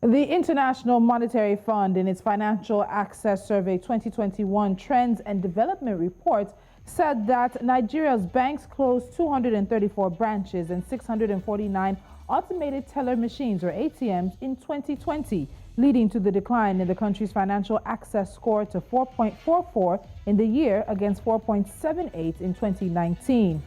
The International Monetary Fund, in its Financial Access Survey 2021 Trends and Development Report, said that Nigeria's banks closed 234 branches and 649 automated teller machines, or ATMs, in 2020, leading to the decline in the country's financial access score to 4.44 in the year against 4.78 in 2019.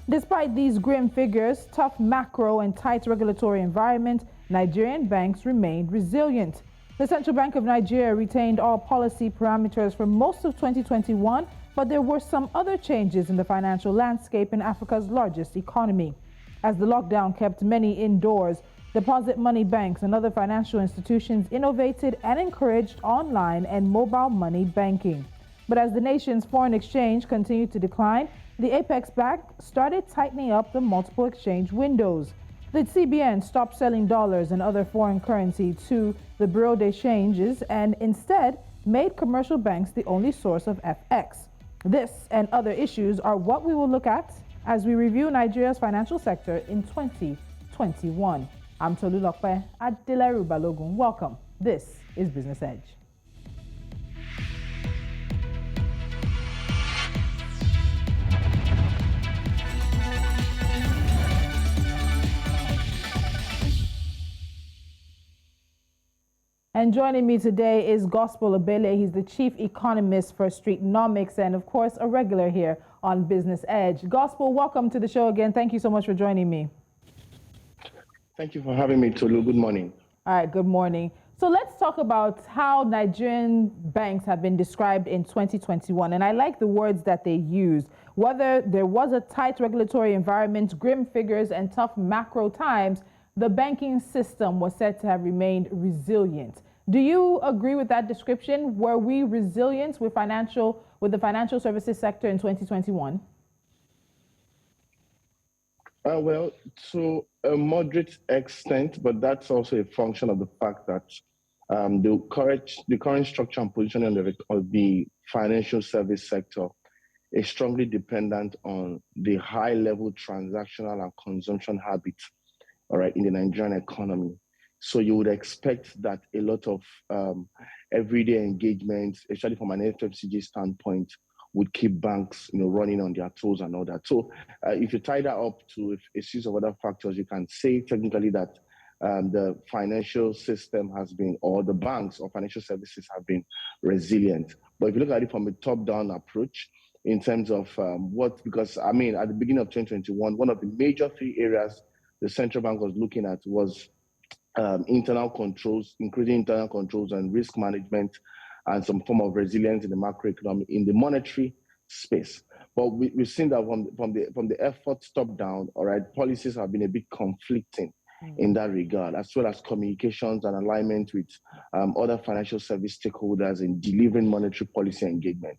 Despite these grim figures, tough macro and tight regulatory environment, Nigerian banks remained resilient. The Central Bank of Nigeria retained all policy parameters for most of 2021, but there were some other changes in the financial landscape in Africa's largest economy. As the lockdown kept many indoors, deposit money banks and other financial institutions innovated and encouraged online and mobile money banking. But as the nation's foreign exchange continued to decline, the Apex Bank started tightening up the multiple exchange windows. The CBN stopped selling dollars and other foreign currency to the Bureau de Changes and instead made commercial banks the only source of FX. This and other issues are what we will look at as we review Nigeria's financial sector in 2021. I'm Tolulope. Adeleru-Balogun. Welcome. This is Business Edge. And joining me today is Gospel Obele. He's the chief economist for Streetnomics and, of course, a regular here on Business Edge. Gospel, welcome to the show again. Thank you so much for joining me. Thank you for having me, Tolu. Good morning. All right, good morning. So let's talk about how Nigerian banks have been described in 2021. And I like the words that they use. Whether there was a tight regulatory environment, grim figures, and tough macro times, the banking system was said to have remained resilient. Do you agree with that description? Were we resilient with the financial services sector in 2021? Well, to a moderate extent, but that's also a function of the fact that the current structure and positioning of the financial service sector is strongly dependent on the high-level transactional and consumption habits, all right, in the Nigerian economy. So you would expect that a lot of everyday engagements, especially from an FMCG standpoint, would keep banks, running on their toes and all that. So if you tie that up to a series of other factors, you can say technically that the financial system has been, or the banks or financial services have been resilient. But if you look at it from a top-down approach, in terms of because at the beginning of 2021, one of the major three areas the central bank was looking at was internal controls, including internal controls and risk management, and some form of resilience in the macroeconomy, in the monetary space. But we've seen that from the efforts top down, all right, policies have been a bit conflicting in that regard, as well as communications and alignment with other financial service stakeholders in delivering monetary policy engagement.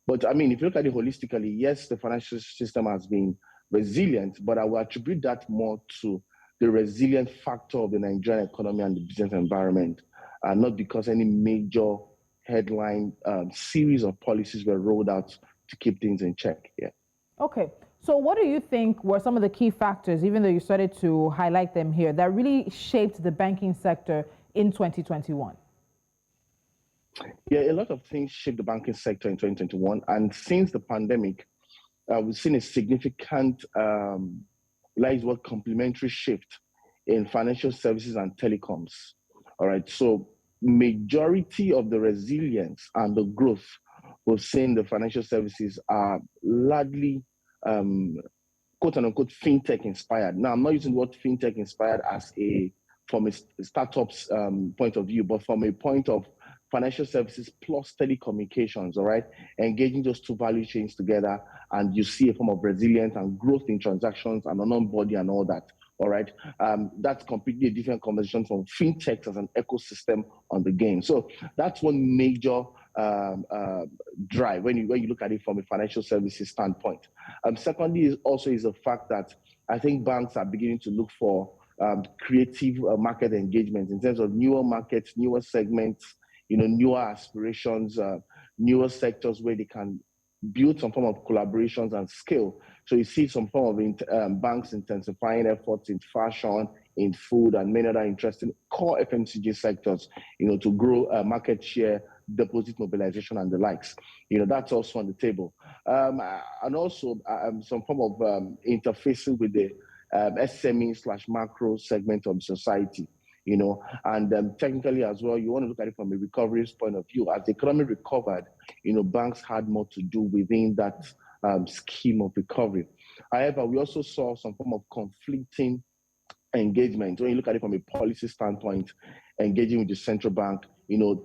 But if you look at it holistically, yes, the financial system has been resilient, but I will attribute that more to the resilient factor of the Nigerian economy and the business environment, not because any major headline series of policies were rolled out to keep things in check. Yeah. Okay. So what do you think were some of the key factors, even though you started to highlight them here, that really shaped the banking sector in 2021? Yeah, a lot of things shaped the banking sector in 2021. And since the pandemic, we've seen a significant, complementary shift in financial services and telecoms. All right. So majority of the resilience and the growth we've seen in the financial services are largely quote unquote fintech inspired. Now, I'm not using the word fintech inspired from a startup's point of view, but from a point of financial services plus telecommunications, all right, engaging those two value chains together, and you see a form of resilience and growth in transactions and on-boarding and all that. All right, that's completely a different conversation from fintech as an ecosystem on the game. So that's one major drive when you look at it from a financial services standpoint. Secondly, is the fact that I think banks are beginning to look for creative market engagement in terms of newer markets, newer segments, newer aspirations, newer sectors where they can build some form of collaborations and scale. So you see some form of banks intensifying efforts in fashion, in food and many other interesting core FMCG sectors, to grow market share, deposit mobilization, and the likes. That's also on the table. And also some form of interfacing with the SME/macro segment of society. And technically as well, you want to look at it from a recovery point of view. As the economy recovered, banks had more to do within that scheme of recovery. However, we also saw some form of conflicting engagement. When you look at it from a policy standpoint, engaging with the central bank,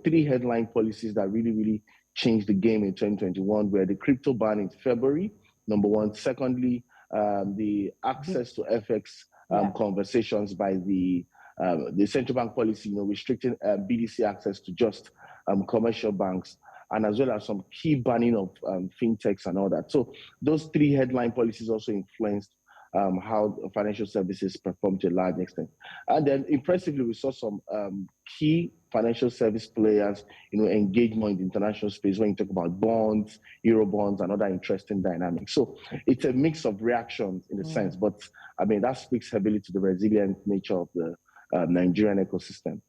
three headline policies that really, really changed the game in 2021 were the crypto ban in February, number one. Secondly, the access to FX conversations by the central bank policy, restricting BDC access to just commercial banks, and as well as some key banning of fintechs and all that. So those three headline policies also influenced how financial services performed to a large extent. And then impressively, we saw some key financial service players, engage more in the international space when you talk about bonds, Euro bonds, and other interesting dynamics. So it's a mix of reactions in a sense, but I mean, that speaks heavily to the resilient nature of the Nigerian ecosystem.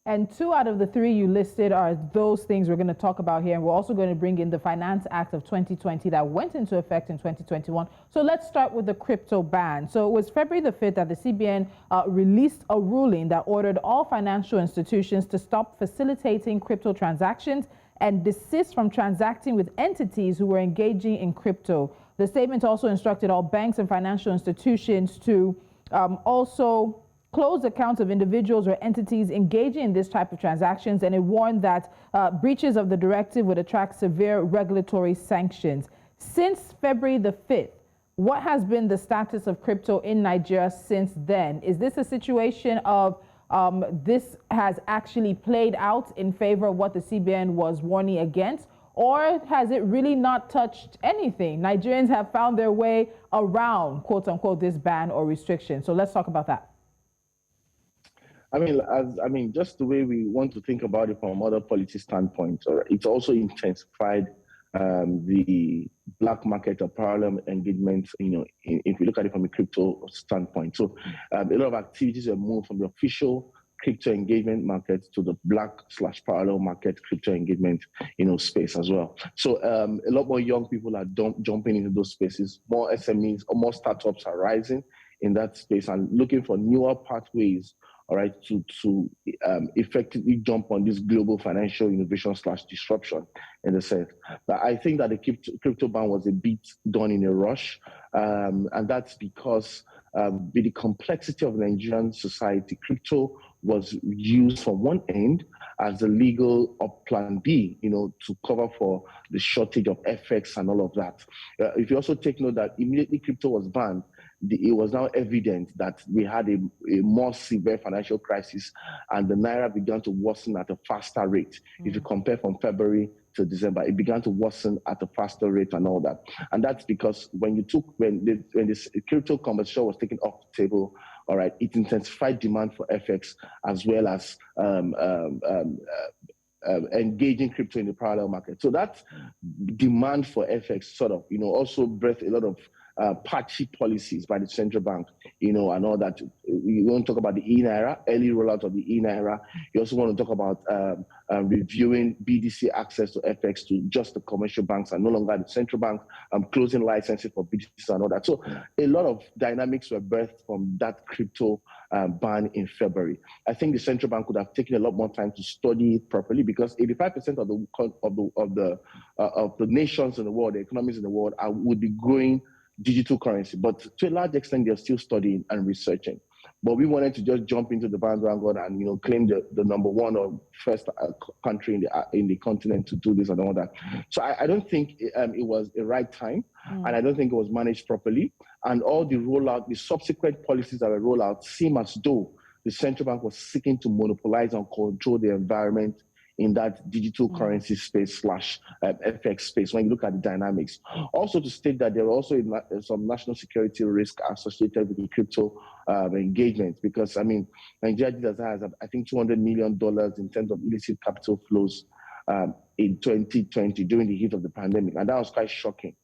And 2 out of the 3 you listed are those things we're going to talk about here. And we're also going to bring in the Finance Act of 2020 that went into effect in 2021. So let's start with the crypto ban. So it was February the 5th that the CBN released a ruling that ordered all financial institutions to stop facilitating crypto transactions and desist from transacting with entities who were engaging in crypto. The statement also instructed all banks and financial institutions to also close accounts of individuals or entities engaging in this type of transactions, and it warned that breaches of the directive would attract severe regulatory sanctions. Since February the 5th, what has been the status of crypto in Nigeria since then? Is this a situation of this has actually played out in favor of what the CBN was warning against, or has it really not touched anything? Nigerians have found their way around, quote unquote, this ban or restriction. So let's talk about that. Just the way we want to think about it from other policy standpoints, it's also intensified the black market or parallel engagement, if you look at it from a crypto standpoint. So a lot of activities have moved from the official crypto engagement market to the black/parallel market crypto engagement, space as well. So a lot more young people are jumping into those spaces. More SMEs or more startups are rising in that space and looking for newer pathways, all right, to effectively jump on this global financial innovation/disruption in the sense. But I think that the crypto ban was a bit done in a rush, and that's because with the complexity of Nigerian society, crypto was used from one end as a legal plan B, to cover for the shortage of FX and all of that. If you also take note that immediately crypto was banned, it was now evident that we had a more severe financial crisis, and the naira began to worsen at a faster rate. If you compare from February to December, it began to worsen at a faster rate and all that. And that's because when this crypto conversation was taken off the table, all right, it intensified demand for FX as well as engaging crypto in the parallel market. So that demand for FX sort of, also birthed a lot of patchy policies by the central bank, and all that. You want to talk about the e-naira, early rollout of the e-naira. You also want to talk about reviewing BDC access to FX to just the commercial banks and no longer the central bank, closing licenses for BDCs and all that. So a lot of dynamics were birthed from that crypto ban in February. I think the central bank could have taken a lot more time to study it properly, because 85% of the nations in the world, the economies in the world, would be growing digital currency, but to a large extent they're still studying and researching. But we wanted to just jump into the bandwagon and claim the number one or first country in the continent to do this and all that. So I don't think it was the right time, and I don't think it was managed properly. And all the subsequent policies that were rolled out seem as though the central bank was seeking to monopolize and control the environment in that digital currency space /FX space, when you look at the dynamics. Also to state that there were also some national security risk associated with the crypto engagement, because, Nigeria has, I think, $200 million in terms of illicit capital flows in 2020 during the heat of the pandemic. And that was quite shocking.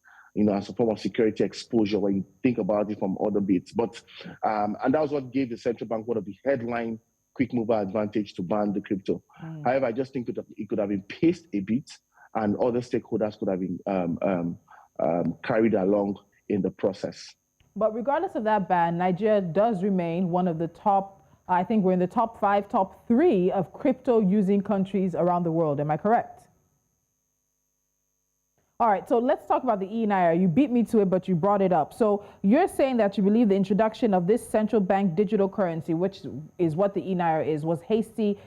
as a form of security exposure when you think about it from other bits. But and that was what gave the central bank one of the headline quick mover advantage to ban the crypto. However, I just think it could have been paced a bit, and other stakeholders could have been carried along in the process. But regardless of that ban, Nigeria does remain one of the top, I think we're in the top 5, top 3 of crypto using countries around the world. Am I correct? All right, so let's talk about the e-Naira. You beat me to it, but you brought it up. So you're saying that you believe the introduction of this central bank digital currency, which is what the e-Naira is, was hasty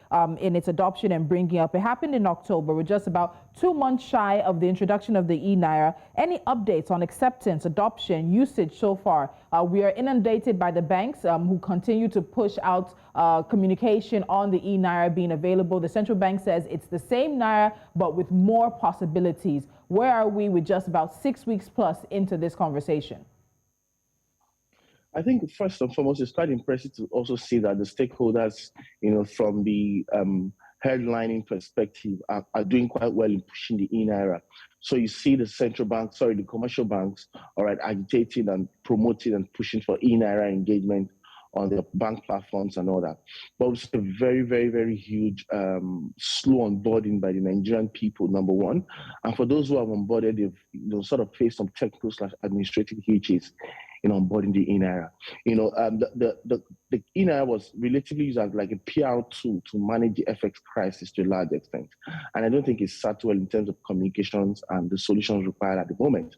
in its adoption and bringing up. It happened in October. We're just about 2 months shy of the introduction of the e-Naira. Any updates on acceptance, adoption, usage so far? We are inundated by the banks who continue to push out communication on the e-Naira being available. The central bank says it's the same Naira, but with more possibilities. Where are we with just about 6 weeks plus into this conversation? I think first and foremost, it's quite impressive to also see that the stakeholders, from the headlining perspective, are doing quite well in pushing the e-Naira. So you see the commercial banks, all right, agitating and promoting and pushing for e-Naira engagement on their bank platforms and all that. But it's a very, very, very huge slow onboarding by the Nigerian people, number one. And for those who have onboarded, they've sort of faced some technical / administrative hitches in onboarding the e-Naira. The e-Naira was relatively used as like a PR tool to manage the FX crisis to a large extent. And I don't think it's sat well in terms of communications and the solutions required at the moment.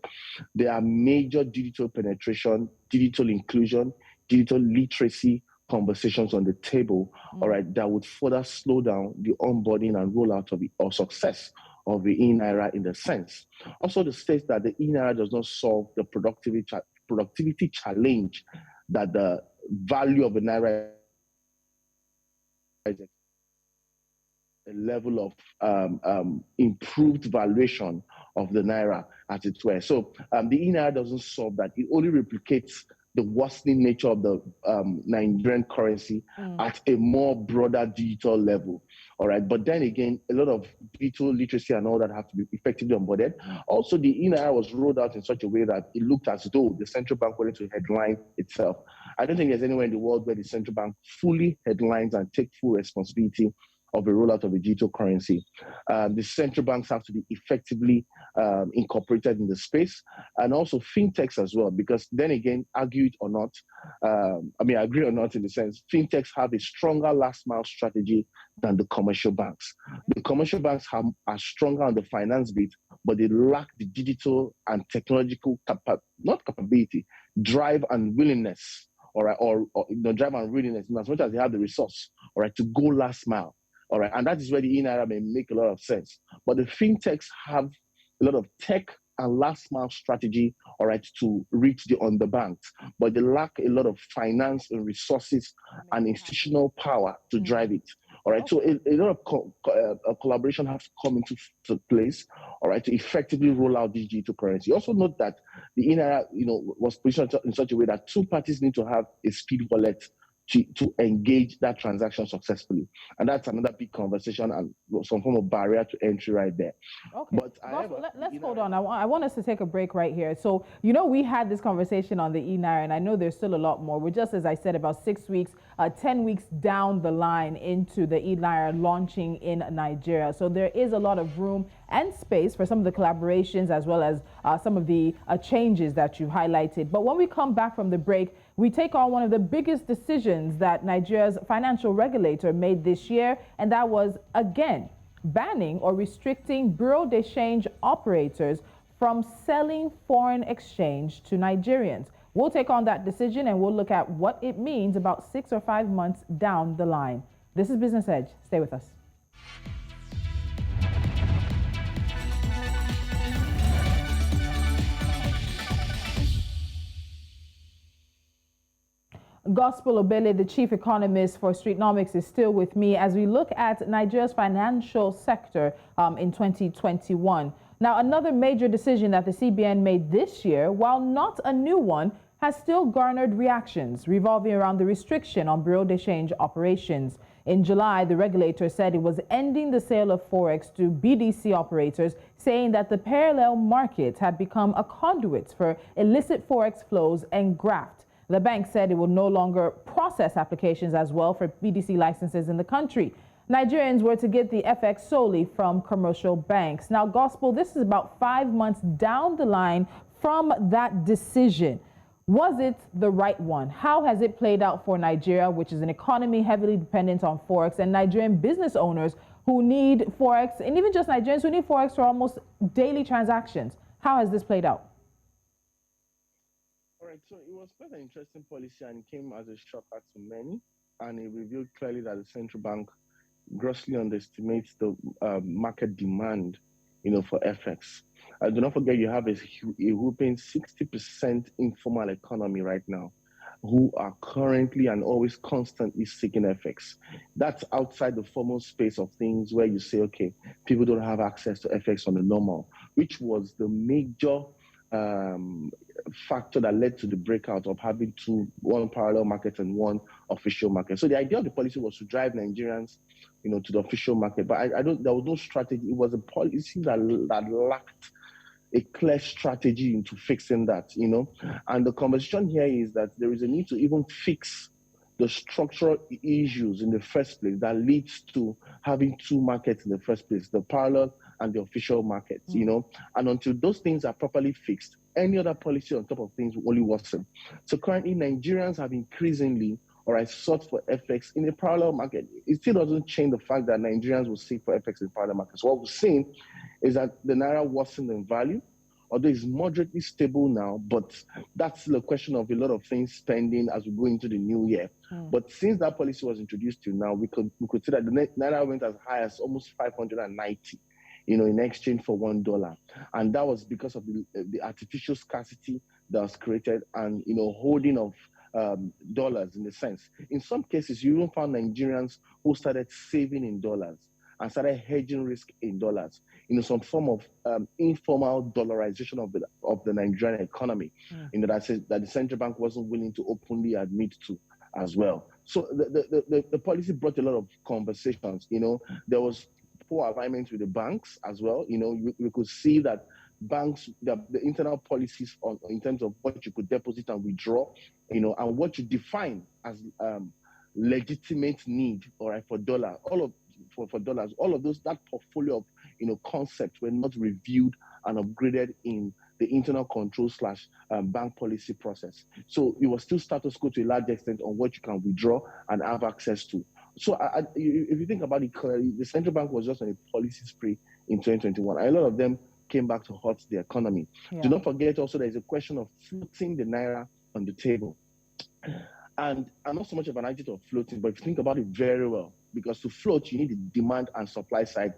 There are major digital penetration, digital inclusion, digital literacy conversations on the table, all right, that would further slow down the onboarding and rollout of or success of the e-Naira in the sense. Also, the states that the e-Naira does not solve the productivity challenge that the value of the Naira is a level of improved valuation of the Naira, as it were. So the e-Naira doesn't solve that. It only replicates the worsening nature of the Nigerian currency at a more broader digital level. All right. But then again, a lot of digital literacy and all that have to be effectively onboarded. Also, the e-Naira was rolled out in such a way that it looked as though the central bank wanted to headline itself. I don't think there's anywhere in the world where the central bank fully headlines and take full responsibility of the rollout of a digital currency. The central banks have to be effectively incorporated in the space, and also fintechs as well, because then again, argue it or not, I agree or not in the sense, fintechs have a stronger last mile strategy than the commercial banks. The commercial banks are stronger on the finance bit, but they lack the digital and technological drive and willingness, or drive and willingness, in as much as they have the resource, all right, to go last mile. All right, and that is where the e-Naira may make a lot of sense. But the fintechs have a lot of tech and last mile strategy, all right, to reach the underbanked, but they lack a lot of finance and resources and institutional power to drive it. All right, so a lot of collaboration has to come into place, all right, to effectively roll out this digital currency. Also note that the e-Naira, was positioned in such a way that two parties need to have a speed wallet to engage that transaction successfully. And that's another big conversation and some form of barrier to entry right there. Okay, but let's hold on. I want us to take a break right here. So, we had this conversation on the e-Naira, and I know there's still a lot more. We're just, as I said, about 6 weeks, 10 weeks down the line into the e-Naira launching in Nigeria. So there is a lot of room and space for some of the collaborations as well as some of the changes that you highlighted. But when we come back from the break, we take on one of the biggest decisions that Nigeria's financial regulator made this year, and that was, again, banning or restricting bureau de change operators from selling foreign exchange to Nigerians. We'll take on that decision and we'll look at what it means about 6 or 5 months down the line. This is Business Edge. Stay with us. Gospel Obele, the chief economist for Streetnomics, is still with me as we look at Nigeria's financial sector in 2021. Now, another major decision that the CBN made this year, while not a new one, has still garnered reactions revolving around the restriction on bureau de change operations. In July, the regulator said it was ending the sale of Forex to BDC operators, saying that the parallel market had become a conduit for illicit Forex flows and graft. The bank said it will no longer process applications as well for BDC licenses in the country. Nigerians were to get the FX solely from commercial banks. Now, Gospel, this is about 5 months down the line from that decision. Was it the right one? How has it played out for Nigeria, which is an economy heavily dependent on Forex, and Nigerian business owners who need Forex, and even just Nigerians who need Forex for almost daily transactions? How has this played out? All right, so it was quite an interesting policy and it came as a shocker to many. And it revealed clearly that the central bank grossly underestimates the market demand, for FX. Do not forget you have a whooping 60% informal economy right now, who are currently and always constantly seeking FX. That's outside the formal space of things where you say, okay, people don't have access to FX on the normal, which was the major factor that led to the breakout of having one parallel market and one official market. So the idea of the policy was to drive Nigerians, to the official market. But there was no strategy. It was a policy that lacked a clear strategy into fixing that, And the conversation here is that there is a need to even fix the structural issues in the first place that leads to having two markets in the first place, the parallel and the official markets, And until those things are properly fixed, any other policy on top of things will only worsen. So currently, Nigerians have increasingly sought for FX in the parallel market. It still doesn't change the fact that Nigerians will seek for FX in parallel markets. What we're seeing is that the Naira worsened in value, although it's moderately stable now, but that's still a question of a lot of things pending as we go into the new year. But since that policy was introduced to now, we could see that the Naira went as high as almost 590, in exchange for $1. And that was because of the artificial scarcity that was created and, holding of dollars in a sense. In some cases, you even found Nigerians who started saving in dollars and started hedging risk in dollars, some form of informal dollarization of the Nigerian economy, that the central bank wasn't willing to openly admit to as well. So the policy brought a lot of conversations. There was poor alignment with the banks as well. We could see that banks, the internal policies in terms of what you could deposit and withdraw, and what you define as legitimate need, for dollar, for dollars, all of those, that portfolio of concepts were not reviewed and upgraded in the internal control / bank policy process. So it was still status quo to a large extent on what you can withdraw and have access to. So if you think about it clearly, the central bank was just on a policy spree in 2021. A lot of them came back to hurt the economy. Yeah. Do not forget also there's a question of floating the Naira on the table. And I'm not so much of an advocate of floating, but if you think about it very well, because to float, you need the demand and supply side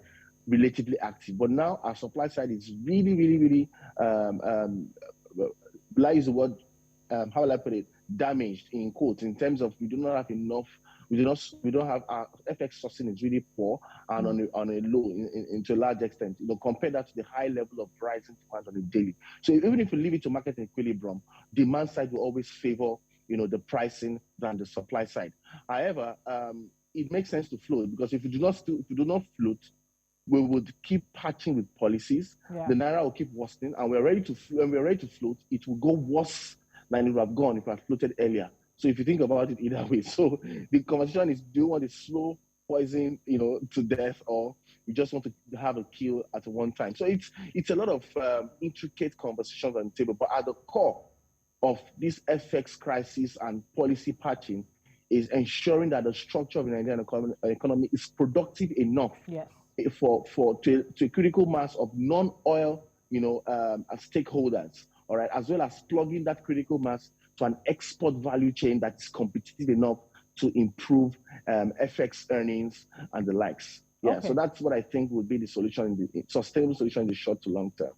relatively active. But now our supply side is really, really, really, lies the word, how will I put it, damaged in quotes, in terms of we do not have enough, we don't have, our FX sourcing is really poor and on a low to a large extent, compare that to the high level of rising demand on a daily. So even if you leave it to market equilibrium, demand side will always favor, the pricing than the supply side. However, it makes sense to float, because if you do not float, we would keep patching with policies. Yeah. The Naira will keep worsening, and when we're ready to float, it will go worse than it would have gone if I floated earlier. So if you think about it either way, so the conversation is: do you want a slow poison, to death, or you just want to have a kill at one time? So it's a lot of intricate conversations on the table, but at the core of this FX crisis and policy patching is ensuring that the structure of the Nigerian economy is productive enough. Yes. To a critical mass of non-oil, stakeholders, all right, as well as plugging that critical mass to an export value chain that's competitive enough to improve FX earnings and the likes. Yeah, okay. So that's what I think would be the solution, the sustainable solution in the short to long term.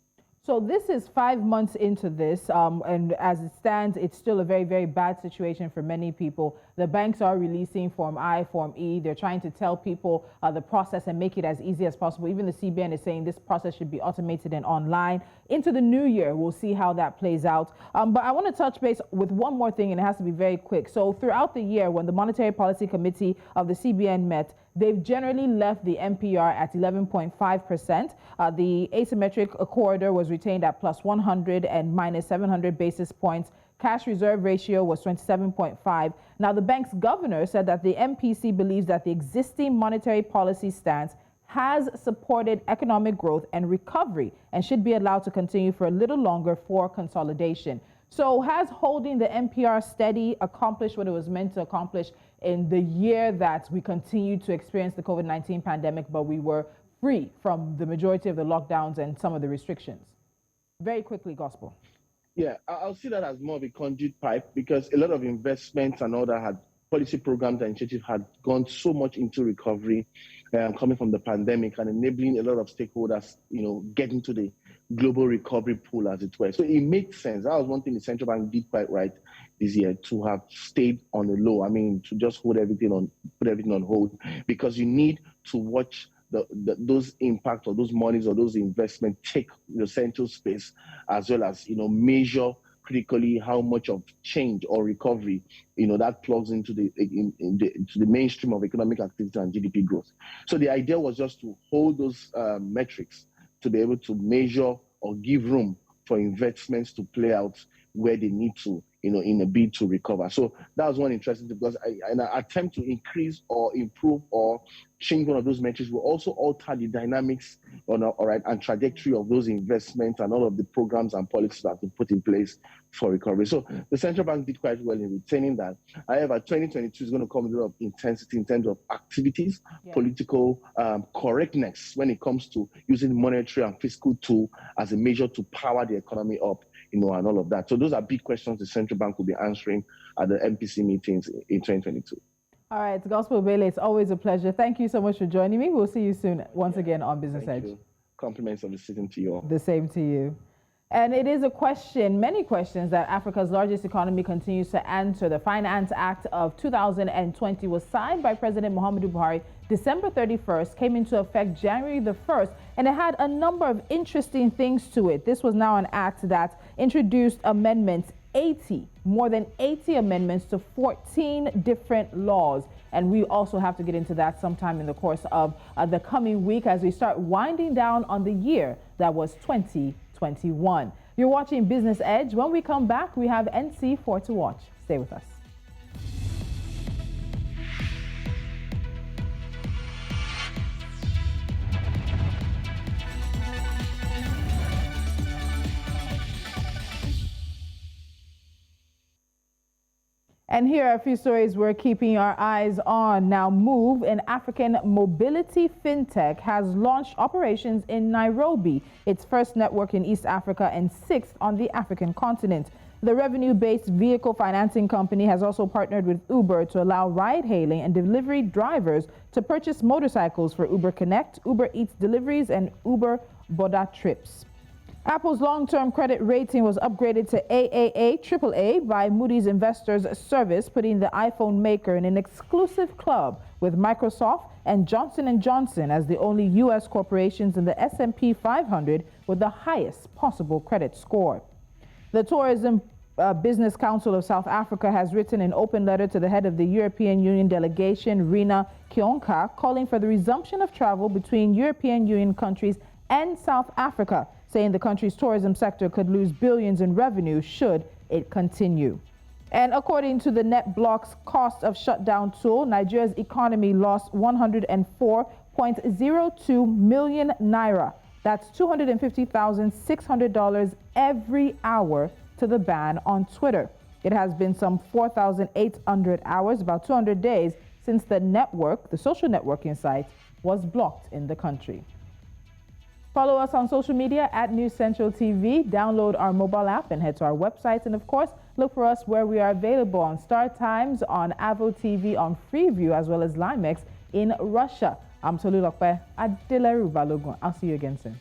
So this is 5 months into this, and as it stands, it's still a very, very bad situation for many people. The banks are releasing Form I, Form E. They're trying to tell people the process and make it as easy as possible. Even the CBN is saying this process should be automated and online. Into the new year, we'll see how that plays out. But I want to touch base with one more thing, and it has to be very quick. So throughout the year, when the Monetary Policy Committee of the CBN met, they've generally left the MPR at 11.5%. The asymmetric corridor was retained at plus 100 and minus 700 basis points. Cash reserve ratio was 27.5. Now, the bank's governor said that the MPC believes that the existing monetary policy stance has supported economic growth and recovery and should be allowed to continue for a little longer for consolidation. So has holding the MPR steady accomplished what it was meant to accomplish in the year that we continued to experience the COVID-19 pandemic, but we were free from the majority of the lockdowns and some of the restrictions? Very quickly, Gospel. Yeah, I'll see that as more of a conduit pipe, because a lot of investments and all that had policy programs and initiatives had gone so much into recovery coming from the pandemic and enabling a lot of stakeholders, get into the global recovery pool, as it were. So it makes sense. That was one thing the central bank did quite right this year, to have stayed on the low. I mean, to just put everything on hold, because you need to watch those impact or those monies or those investments take the central space, as well as measure critically how much of change or recovery that plugs into the mainstream of economic activity and GDP growth. So the idea was just to hold those metrics to be able to measure or give room for investments to play out where they need to, in a bid to recover. So that was one interesting thing, because an attempt to increase or improve or change one of those metrics will also alter the dynamics and trajectory of those investments and all of the programs and policies that have been put in place for recovery. So the central bank did quite well in retaining that. However, 2022 is going to come with a lot of intensity in terms of activities, political correctness when it comes to using monetary and fiscal tool as a measure to power the economy up, and all of that. So those are big questions the central bank will be answering at the MPC meetings in 2022. All right, Gospel Obele, it's always a pleasure. Thank you so much for joining me. We'll see you soon once again on Business Edge. You. Compliments of the season to you all. The same to you. And it is a question, many questions, that Africa's largest economy continues to answer. The Finance Act of 2020 was signed by President Muhammadu Buhari December 31st, came into effect January the 1st, and it had a number of interesting things to it. This was now an act that introduced amendments, more than 80 amendments to 14 different laws. And we also have to get into that sometime in the course of the coming week as we start winding down on the year that was 2021. You're watching Business Edge. When we come back, we have NC4 to watch. Stay with us. And here are a few stories we're keeping our eyes on. Now, Move, an African mobility fintech, has launched operations in Nairobi, its first network in East Africa and sixth on the African continent. The revenue-based vehicle financing company has also partnered with Uber to allow ride-hailing and delivery drivers to purchase motorcycles for Uber Connect, Uber Eats deliveries, and Uber Boda trips. Apple's long-term credit rating was upgraded to AAA by Moody's Investors Service, putting the iPhone maker in an exclusive club with Microsoft and Johnson & Johnson as the only U.S. corporations in the S&P 500 with the highest possible credit score. The Tourism Business Council of South Africa has written an open letter to the head of the European Union delegation, Rina Kionka, calling for the resumption of travel between European Union countries and South Africa, saying the country's tourism sector could lose billions in revenue should it continue. And according to the NetBlock's cost of shutdown tool, Nigeria's economy lost 104.02 million naira. That's $250,600 every hour to the ban on Twitter. It has been some 4,800 hours, about 200 days, since the network, the social networking site, was blocked in the country. Follow us on social media at News Central TV. Download our mobile app and head to our website. And of course, look for us where we are available on Star Times, on Avo TV, on Freeview, as well as Limex in Russia. I'm Tolulope, Adeleru-Balogun. I'll see you again soon.